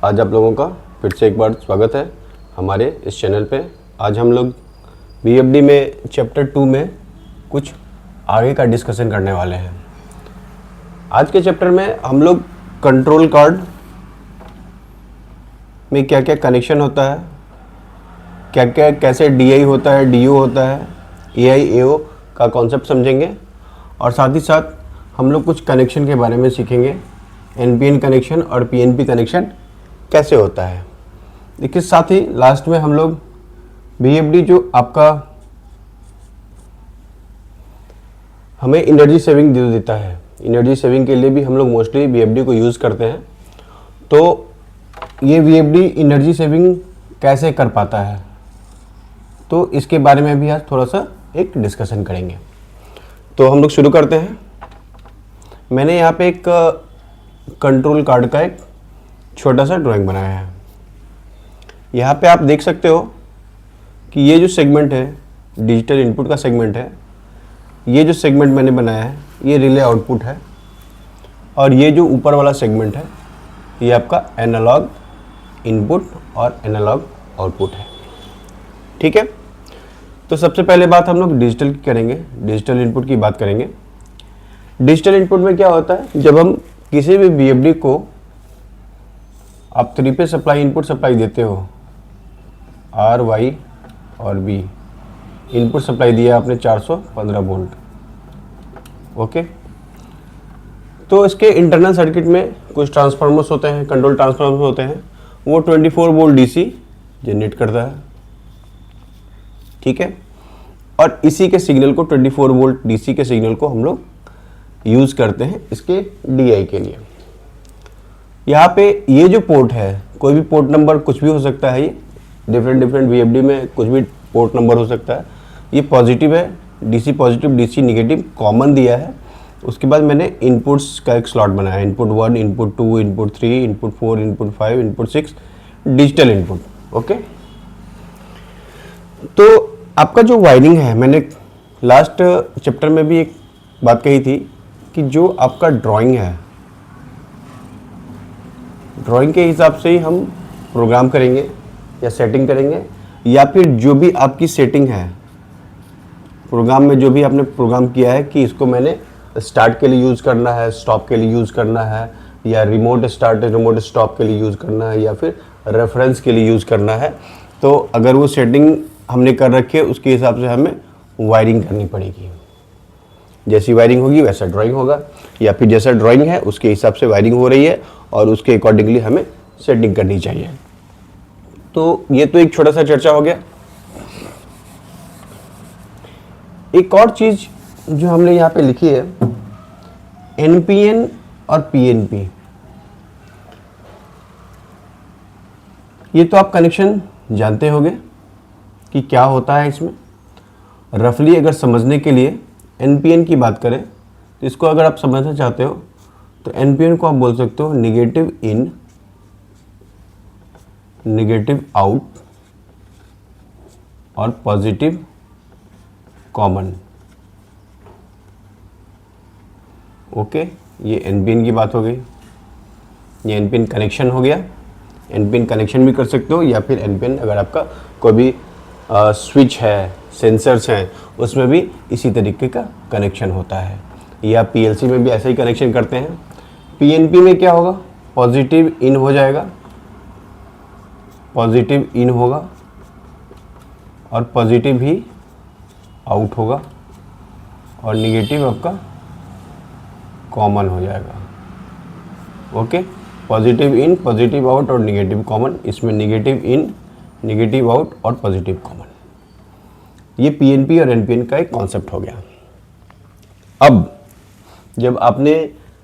आज आप लोगों का फिर से एक बार स्वागत है हमारे इस चैनल पे। आज हम लोग बीएफडी में चैप्टर 2 में कुछ आगे का डिस्कशन करने वाले हैं। आज के चैप्टर में हम लोग कंट्रोल कार्ड में क्या क्या कनेक्शन होता है, क्या क्या कैसे डीआई होता है, डीओ होता है, एआई एओ का कॉन्सेप्ट समझेंगे और साथ ही साथ हम लोग कुछ कनेक्शन के बारे में सीखेंगे। एनपीएन कनेक्शन और पीएनपी कनेक्शन कैसे होता है। इसके साथ ही लास्ट में हम लोग बीएफडी जो आपका हमें एनर्जी सेविंग दे देता है, एनर्जी सेविंग के लिए भी हम लोग मोस्टली बीएफडी को यूज़ करते हैं। तो ये बीएफडी एनर्जी सेविंग कैसे कर पाता है, तो इसके बारे में भी आज थोड़ा सा एक डिस्कशन करेंगे। तो हम लोग शुरू करते हैं। मैंने यहाँ पे एक कंट्रोल कार्ड का एक छोटा सा ड्राइंग बनाया है। यहाँ पे आप देख सकते हो कि ये जो सेगमेंट है डिजिटल इनपुट का सेगमेंट है। ये जो सेगमेंट मैंने बनाया है ये रिले आउटपुट है और ये जो ऊपर वाला सेगमेंट है ये आपका एनालॉग इनपुट और एनालॉग आउटपुट है। ठीक है, तो सबसे पहले बात हम लोग डिजिटल की करेंगे, डिजिटल इनपुट की बात करेंगे। डिजिटल इनपुट में क्या होता है, जब हम किसी भी बीएफडी को आप 3 पे सप्लाई इनपुट सप्लाई देते हो, आर वाई और बी इनपुट सप्लाई दिया आपने 415 वोल्ट। ओके, तो इसके इंटरनल सर्किट में कुछ ट्रांसफार्मर्स होते हैं, कंट्रोल ट्रांसफार्मर्स होते हैं, वो 24 वोल्ट डीसी जनरेट करता है। ठीक है, और इसी के सिग्नल को 24 वोल्ट डीसी के सिग्नल को हम लोग यूज़ करते हैं इसके डीआई के लिए। यहाँ पे ये जो पोर्ट है, कोई भी पोर्ट नंबर कुछ भी हो सकता है, ये डिफरेंट वीएफडी में कुछ भी पोर्ट नंबर हो सकता है। ये पॉजिटिव है, DC positive DC negative common दिया है। उसके बाद मैंने इनपुट्स का एक स्लॉट बनाया, input 1, input 2, input 3, input 4, input 5, input 6 digital input. Okay, तो आपका जो वायरिंग है, मैंने लास्ट चैप्टर में भी एक बात कही थी कि जो आपका ड्राइंग है, ड्राइंग के हिसाब से ही हम प्रोग्राम करेंगे या सेटिंग करेंगे, या फिर जो भी आपकी सेटिंग है प्रोग्राम में, जो भी आपने प्रोग्राम किया है कि इसको मैंने स्टार्ट के लिए यूज़ करना है, स्टॉप के लिए यूज़ करना है, या रिमोट स्टार्ट रिमोट स्टॉप के लिए यूज़ करना है, या फिर रेफरेंस के लिए यूज़ करना है। तो अगर वो सेटिंग हमने कर रखी है उसके हिसाब से हमें वायरिंग करनी पड़ेगी। जैसी वायरिंग होगी वैसा ड्राइंग होगा, या फिर जैसा ड्राइंग है उसके हिसाब से वायरिंग हो रही है और उसके अकॉर्डिंगली हमें सेटिंग करनी चाहिए। तो ये तो एक छोटा सा चर्चा हो गया। एक और चीज जो हमने यहाँ पे लिखी है, एनपीएन और पीएनपी। ये तो आप कनेक्शन जानते होंगे कि क्या होता है इसमें। रफली अगर समझने के लिए एनपीएन की बात करें तो इसको अगर आप समझना चाहते हो तो एनपीएन को आप बोल सकते हो नेगेटिव इन, नेगेटिव आउट और पॉजिटिव कॉमन। ओके, ये एनपीएन की बात हो गई, ये एनपीएन कनेक्शन हो गया। एनपीएन कनेक्शन भी कर सकते हो, या फिर एनपीएन अगर आपका कोई भी स्विच है, सेंसर्स हैं, उसमें भी इसी तरीके का कनेक्शन होता है, या पीएलसी में भी ऐसा ही कनेक्शन करते हैं। पीएनपी में क्या होगा, पॉजिटिव इन हो जाएगा, पॉजिटिव इन होगा और पॉजिटिव ही आउट होगा, और निगेटिव आपका कॉमन हो जाएगा। Okay, positive in, positive out और निगेटिव कॉमन। इसमें निगेटिव इन, निगेटिव आउट और पॉजिटिव कॉमन। ये पीएनपी और एनपीएन का एक कॉन्सेप्ट हो गया। अब जब आपने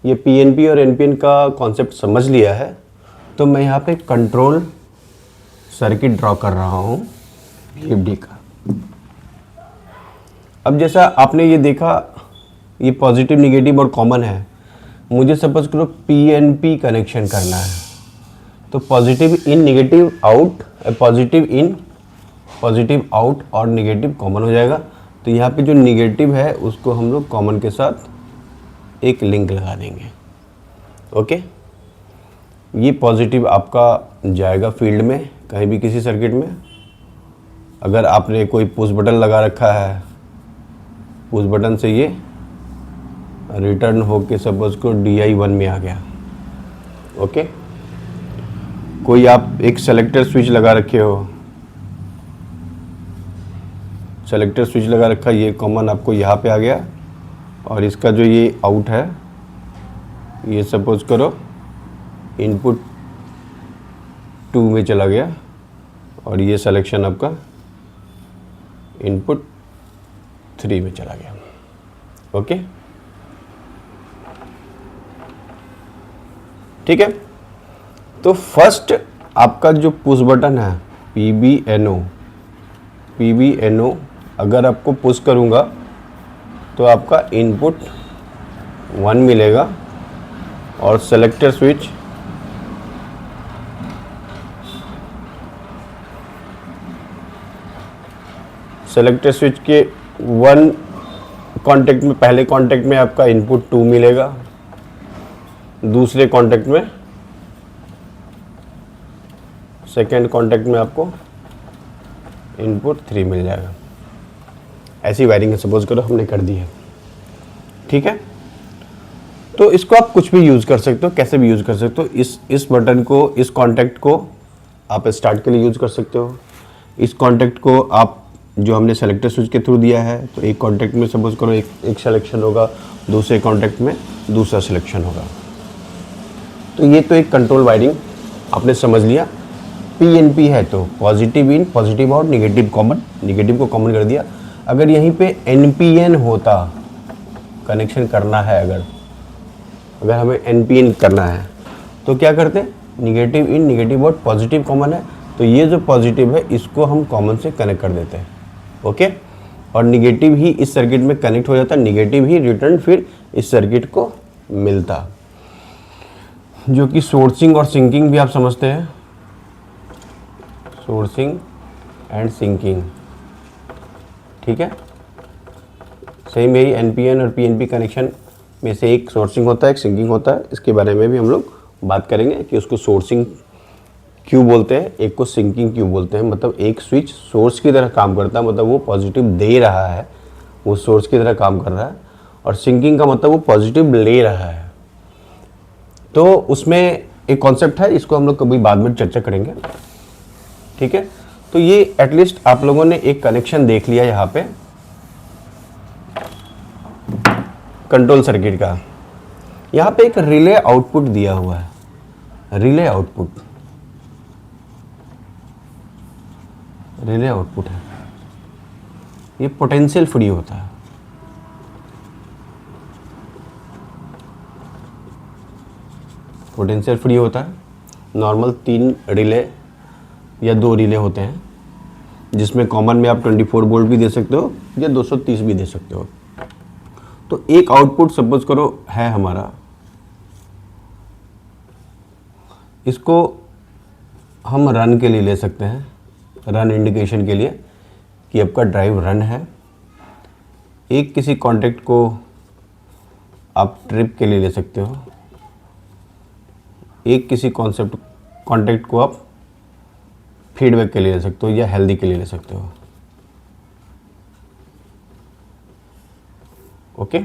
ये पीएनपी और एनपीएन का कॉन्सेप्ट समझ लिया है तो मैं यहाँ पे कंट्रोल सर्किट ड्रॉ कर रहा हूँ बीएफडी का। अब जैसा आपने ये देखा, ये पॉजिटिव निगेटिव और कॉमन है। मुझे सपोज करो पीएनपी कनेक्शन करना है, तो positive in negative out, positive in positive out और नेगेटिव कॉमन हो जाएगा। तो यहाँ पे जो नेगेटिव है उसको हम लोग कॉमन के साथ एक लिंक लगा देंगे। ओके, ये पॉजिटिव आपका जाएगा फील्ड में कहीं भी किसी सर्किट में। अगर आपने कोई पुश बटन लगा रखा है, पुश बटन से ये रिटर्न होके सपोज को DI1 में आ गया। ओके, कोई आप एक सेलेक्टर स्विच लगा रखे हो, सेलेक्टर स्विच लगा रखा, ये कॉमन आपको यहाँ पे आ गया, और इसका जो ये आउट है ये सपोज करो इनपुट 2 में चला गया, और ये सिलेक्शन आपका इनपुट 3 में चला गया। ओके, ठीक है। तो फर्स्ट आपका जो पुश बटन है PBNO अगर आपको पुश करूंगा तो आपका इनपुट 1 मिलेगा, और सेलेक्टर स्विच के 1 कांटेक्ट में, पहले कांटेक्ट में आपका इनपुट 2 मिलेगा, दूसरे कांटेक्ट में, सेकेंड कांटेक्ट में आपको इनपुट 3 मिल जाएगा। ऐसी वायरिंग है, सपोज करो हमने कर दी है, ठीक है। तो इसको आप कुछ भी यूज़ कर सकते हो, कैसे भी यूज़ कर सकते हो। इस बटन को, इस कांटेक्ट को आप स्टार्ट के लिए यूज़ कर सकते हो। इस कांटेक्ट को आप जो हमने सेलेक्टर स्विच के थ्रू दिया है, तो एक कांटेक्ट में सपोज करो एक सिलेक्शन होगा, दूसरे कांटेक्ट में दूसरा सिलेक्शन होगा। तो ये तो एक कंट्रोल वायरिंग आपने समझ लिया। PNP है तो positive in, positive out, negative common, negative को कॉमन कर दिया। अगर यहीं पे NPN होता, कनेक्शन करना है, अगर हमें NPN करना है तो क्या करते, negative in, negative out, positive common है तो ये जो पॉजिटिव है इसको हम कॉमन से कनेक्ट कर देते हैं। ओके, और निगेटिव ही इस सर्किट में कनेक्ट हो जाता, निगेटिव ही रिटर्न फिर इस सर्किट को मिलता, जो कि सोर्सिंग और सिंकिंग भी आप समझते हैं, सोर्सिंग एंड सिंकिंग, ठीक है। सही में ही NPN और PNP कनेक्शन में से एक सोर्सिंग होता है, एक सिंकिंग होता है। इसके बारे में भी हम लोग बात करेंगे कि उसको सोर्सिंग क्यों बोलते हैं, एक को सिंकिंग क्यों बोलते हैं। मतलब एक स्विच सोर्स की तरह काम करता है, मतलब वो पॉजिटिव दे रहा है, वो सोर्स की तरह काम कर रहा है, और सिंकिंग का मतलब वो पॉजिटिव ले रहा है। तो उसमें एक कॉन्सेप्ट है, इसको हम लोग कभी बाद में चर्चा करेंगे, ठीक है। तो ये एटलीस्ट आप लोगों ने एक कनेक्शन देख लिया यहाँ पे कंट्रोल सर्किट का। यहाँ पे एक रिले आउटपुट दिया हुआ है, रिले आउटपुट, रिले आउटपुट है, ये पोटेंशियल फ्री होता है। पोटेंशियल फ्री होता है। नॉर्मल 3 रिले या 2 रिले होते हैं, जिसमें कॉमन में आप 24 वोल्ट भी दे सकते हो या 230 भी दे सकते हो। तो एक आउटपुट सपोज करो है हमारा, इसको हम रन के लिए ले सकते हैं, रन इंडिकेशन के लिए कि आपका ड्राइव रन है। एक किसी कॉन्टेक्ट को आप ट्रिप के लिए ले सकते हो, एक किसी कॉन्टेक्ट को आप फीडबैक के लिए ले सकते हो या हेल्दी के लिए ले सकते हो। ओके,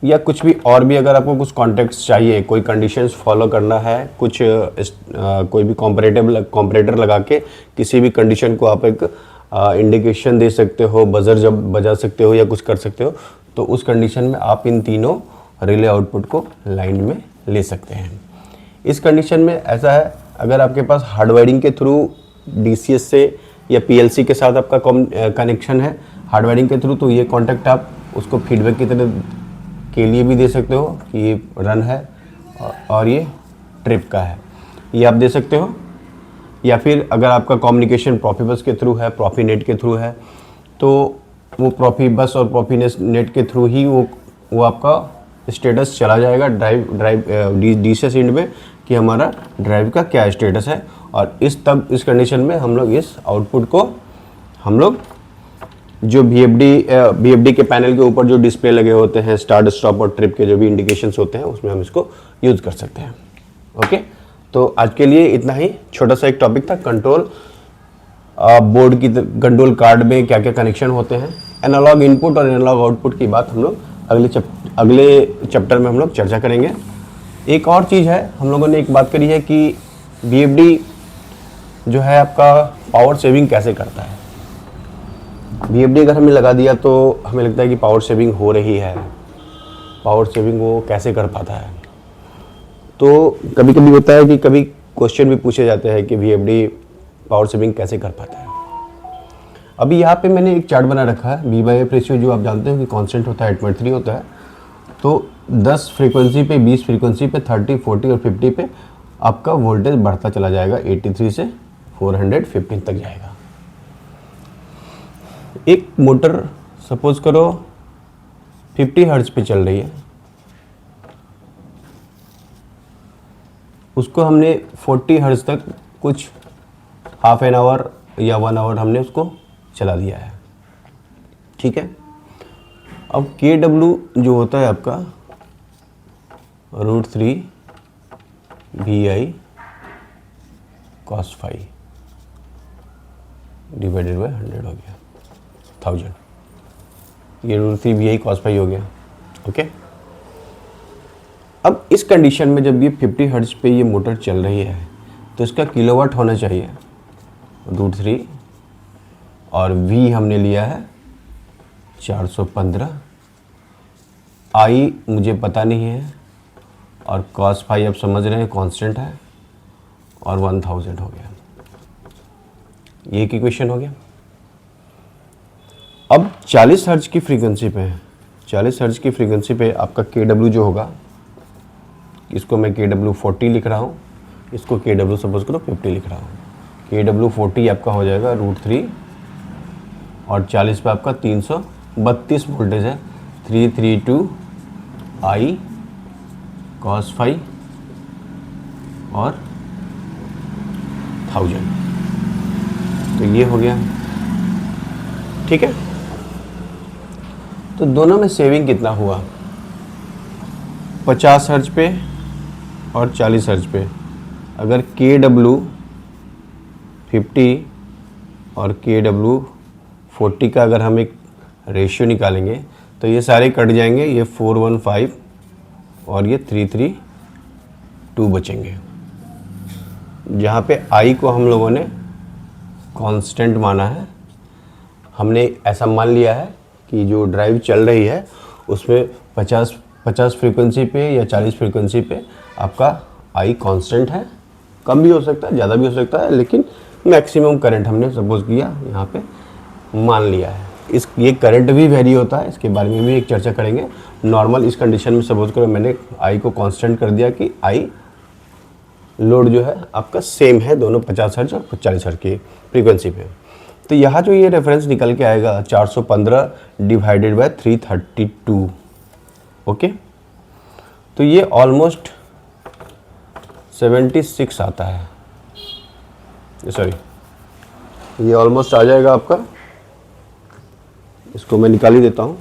या कुछ भी और भी, अगर आपको कुछ कॉन्टेक्ट्स चाहिए, कोई कंडीशंस फॉलो करना है, कुछ कोई भी कॉम्परेटर लगा के किसी भी कंडीशन को आप एक इंडिकेशन दे सकते हो, बजर जब बजा सकते हो या कुछ कर सकते हो, तो उस कंडीशन में आप इन तीनों रिले आउटपुट को लाइन में ले सकते हैं। इस कंडीशन में ऐसा है, अगर आपके पास हार्डवायरिंग के थ्रू DCS से या PLC के साथ आपका कनेक्शन है हार्डवायरिंग के थ्रू, तो ये कॉन्टेक्ट आप उसको फीडबैक की तरह के लिए भी दे सकते हो कि ये रन है और ये ट्रिप का है, ये आप दे सकते हो। या फिर अगर आपका कम्युनिकेशन प्रोफिबस के थ्रू है, प्रोफीनेट के थ्रू है, तो वो प्रोफिबस और प्रोफीनेट के थ्रू ही वो आपका स्टेटस चला जाएगा DCS एंड में कि हमारा ड्राइव का क्या स्टेटस है। और इस कंडीशन में हम लोग इस आउटपुट को हम लोग जो BFD के पैनल के ऊपर जो डिस्प्ले लगे होते हैं, स्टार्ट, स्टॉप और ट्रिप के जो भी इंडिकेशंस होते हैं, उसमें हम इसको यूज़ कर सकते हैं। ओके, तो आज के लिए इतना ही, छोटा सा एक टॉपिक था कंट्रोल बोर्ड की, कंट्रोल कार्ड में क्या क्या कनेक्शन होते हैं, एनालॉग इनपुट और एनालॉग आउटपुट की बात हम लोग अगले चैप्टर में हम लोग चर्चा करेंगे। एक और चीज़ है, हम लोगों ने एक बात करी है कि VFD जो है आपका पावर सेविंग कैसे करता है। VFD अगर हमने लगा दिया तो हमें लगता है कि पावर सेविंग हो रही है, पावर सेविंग वो कैसे कर पाता है। तो कभी कभी होता है कि कभी क्वेश्चन भी पूछे जाते हैं कि VFD पावर सेविंग कैसे कर पाता है। अभी यहाँ पे मैंने एक चार्ट बना रखा है, V/F रेशियो जो आप जानते हो कि कांस्टेंट होता है 8.3 होता है। तो 10 फ्रीक्वेंसी पे, 20 फ्रीक्वेंसी पे, 30, 40 और 50 पे आपका वोल्टेज बढ़ता चला जाएगा, 83 से 415 तक जाएगा। एक मोटर सपोज करो 50 हर्ट्ज पे चल रही है, उसको हमने 40 हर्ट्ज तक कुछ हाफ एन आवर या 1 आवर हमने उसको चला दिया है, ठीक है। अब KW जो होता है आपका √3 VI cos phi divided by 100 हो गया, 1000। ये √3 VI cos phi हो गया, ओके। अब इस कंडीशन में जब ये 50 हर्ट्ज पे ये मोटर चल रही है तो इसका किलोवाट होना चाहिए √3, और V हमने लिया है 415, I मुझे पता नहीं है, और cos phi आप समझ रहे हैं कांस्टेंट है, और 1000 हो गया। ये एक इक्वेशन हो गया। अब 40 हर्ट्ज की फ्रीक्वेंसी पे है, 40 हर्ट्ज की फ्रीक्वेंसी पे आपका KW जो होगा, इसको मैं KW 40 लिख रहा हूँ, इसको KW सपोज करो 50 लिख रहा हूँ। KW 40 आपका हो जाएगा √3, और 40 पे आपका 332 वोल्टेज है, 332 I cos phi और 1000, तो ये हो गया, ठीक है। तो दोनों में सेविंग कितना हुआ, 50 हर्ट्ज पे और 40 हर्ट्ज पे। अगर KW 50 और KW 40 का अगर हम एक रेशियो निकालेंगे तो ये सारे कट जाएंगे, ये 415 और ये 332 बचेंगे। जहाँ पे I को हम लोगों ने कांस्टेंट माना है, हमने ऐसा मान लिया है कि जो ड्राइव चल रही है उसमें 50 फ्रीक्वेंसी पे या 40 फ्रीक्वेंसी पे आपका I कांस्टेंट है, कम भी हो सकता है, ज़्यादा भी हो सकता है, लेकिन मैक्सिमम करंट हमने सपोज किया यहाँ पे मान लिया है। ये करंट भी वेरी होता है, इसके बारे में भी एक चर्चा करेंगे। नॉर्मल इस कंडीशन में सपोज करो मैंने I को कांस्टेंट कर दिया कि I लोड जो है आपका सेम है दोनों 50 हर्ट्ज और 40 हर्ट्ज की फ्रीक्वेंसी पे। तो यहाँ जो ये रेफरेंस निकल के आएगा 415 डिवाइडेड बाय 332, ओके। तो ये ऑलमोस्ट 76 आता है, सॉरी ये ऑलमोस्ट आ जाएगा आपका, इसको मैं निकाल ही देता हूँ।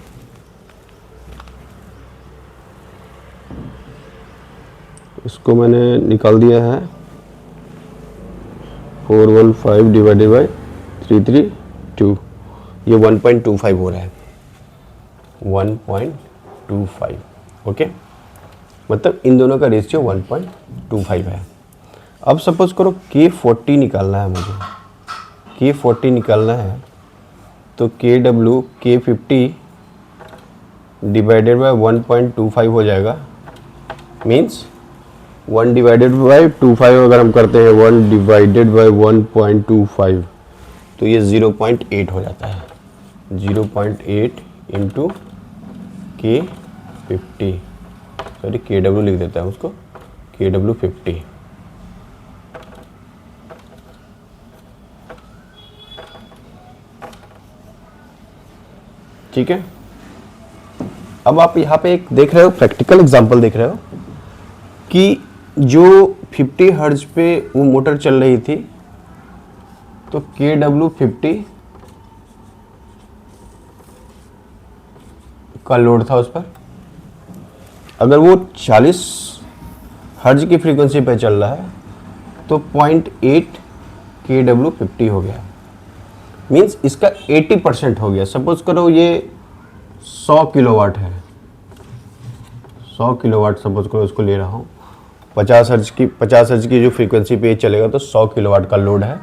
इसको मैंने निकाल दिया है, 415 डिवाइडेड बाय 332, ये 1.25 हो रहा है, 1.25, ओके। मतलब इन दोनों का रेशियो 1.25 है। अब सपोज करो K40 निकालना है मुझे, K40 निकालना है तो KW K50 डिवाइडेड बाय 1.25 हो जाएगा, मीन्स 1 डिवाइडेड बाय 25 अगर हम करते हैं 1 डिवाइडेड बाय 1.25 तो ये 0.8 हो जाता है, 0.8 इंटू K50, सॉरी KW लिख देता है उसको, KW 50, ठीक है। अब आप यहाँ पे एक देख रहे हो, प्रैक्टिकल एग्जांपल देख रहे हो कि जो 50 हर्ट्ज पे वो मोटर चल रही थी तो KW 50 का लोड था उस पर। अगर वो 40 हर्ज की फ्रीक्वेंसी पे चल रहा है तो 0.8 kW 50 हो गया, मीन्स इसका 80% हो गया। सपोज करो ये 100 किलोवाट है, 100 किलोवाट सपोज करो इसको ले रहा हूँ, 50 हर्ज की जो फ्रीक्वेंसी पे चलेगा तो 100 किलोवाट का लोड है।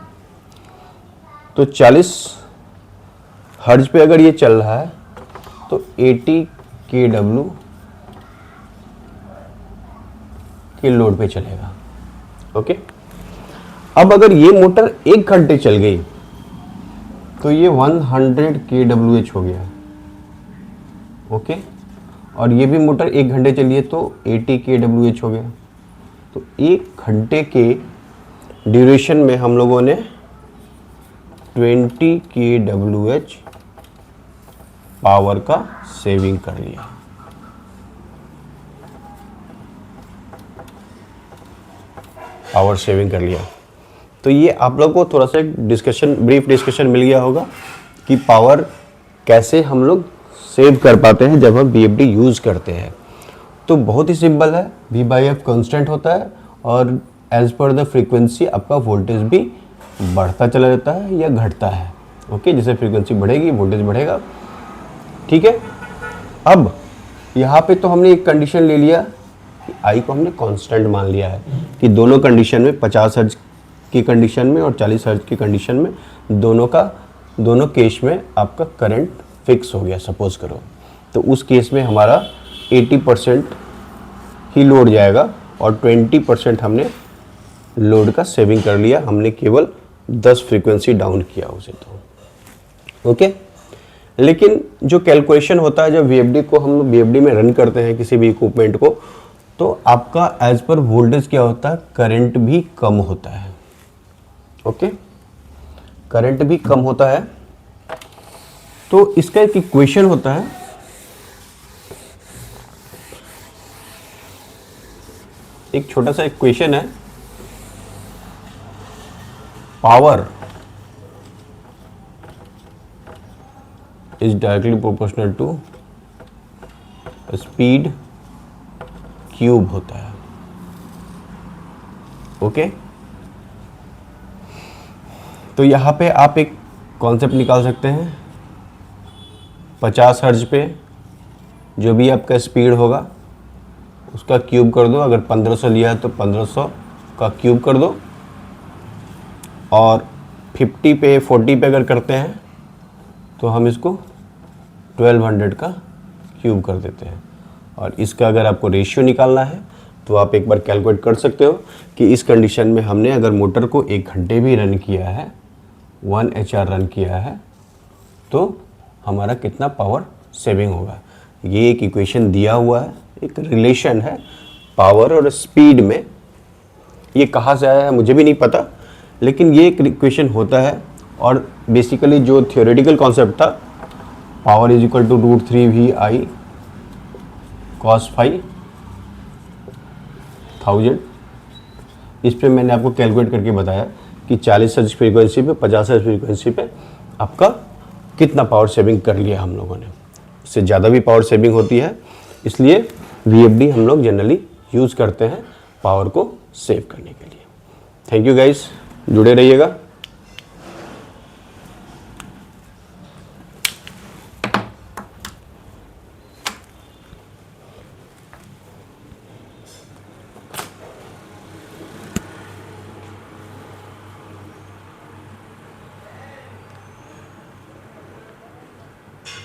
तो 40 हर्ज पे अगर ये चल रहा है तो 80 kW के लोड पे चलेगा। ओके, अब अगर ये मोटर 1 घंटे चल गई तो ये 100 kWh हो गया। ओके, और ये भी मोटर 1 घंटे चली है तो 80 kWh हो गया। तो 1 घंटे के ड्यूरेशन में हम लोगों ने 20 kWh पावर का सेविंग कर लिया। पावर सेविंग कर लिया। तो ये आप लोग को थोड़ा सा ब्रीफ डिस्कशन मिल गया होगा कि पावर कैसे हम लोग सेव कर पाते हैं जब हम VFD यूज़ करते हैं। तो बहुत ही सिंपल है, V/F कांस्टेंट होता है और एज पर द फ्रीक्वेंसी आपका वोल्टेज भी बढ़ता चला जाता है या घटता है। ओके, जैसे फ्रीक्वेंसी बढ़ेगी वोल्टेज बढ़ेगा। ठीक है, अब यहाँ पे तो हमने एक कंडीशन ले लिया कि आई को हमने कांस्टेंट मान लिया है कि दोनों कंडीशन में 50 हर्ट्ज की कंडीशन में और 40 हर्ट्ज की कंडीशन में दोनों केस में आपका करंट फिक्स हो गया सपोज करो। तो उस केस में हमारा 80% ही लोड जाएगा और 20% हमने लोड का सेविंग कर लिया, हमने केवल 10 फ्रीक्वेंसी डाउन किया उसे। तो ओके, लेकिन जो कैलकुलेशन होता है जब VFD को हम VFD में रन करते हैं किसी भी इक्विपमेंट को, तो आपका एज पर वोल्टेज क्या होता है, करंट भी कम होता है। ओके, करंट भी कम होता है। तो इसका एक इक्वेशन होता है, एक छोटा सा इक्वेशन है, power is directly proportional to speed cube होता है। ओके, तो यहाँ पे आप एक कॉन्सेप्ट निकाल सकते हैं, 50 हर्ट्ज पे जो भी आपका स्पीड होगा उसका क्यूब कर दो। अगर 1500 लिया है तो 1500 का क्यूब कर दो, और 40 पे अगर करते हैं तो हम इसको 1200 का क्यूब कर देते हैं। और इसका अगर आपको रेशियो निकालना है तो आप एक बार कैलकुलेट कर सकते हो कि इस कंडीशन में हमने अगर मोटर को 1 घंटे भी रन किया है, 1 HR रन किया है, तो हमारा कितना पावर सेविंग होगा। ये एक इक्वेशन दिया हुआ है, एक रिलेशन है पावर और स्पीड में। ये कहाँ से आया है मुझे भी नहीं पता, लेकिन ये एक इक्वेशन होता है। और बेसिकली जो थियोरेटिकल कॉन्सेप्ट था, power is equal to √3VI cos phi 1000, इस पे मैंने आपको कैलकुलेट करके बताया कि 40 हर्ट्ज फ्रीक्वेंसी पे, 50 हर्ट्ज फ्रीक्वेंसी पे आपका कितना पावर सेविंग कर लिया हम लोगों ने। उससे ज़्यादा भी पावर सेविंग होती है, इसलिए VFD हम लोग जनरली यूज़ करते हैं पावर को सेव करने के लिए। थैंक यू गाइस, जुड़े रहिएगा।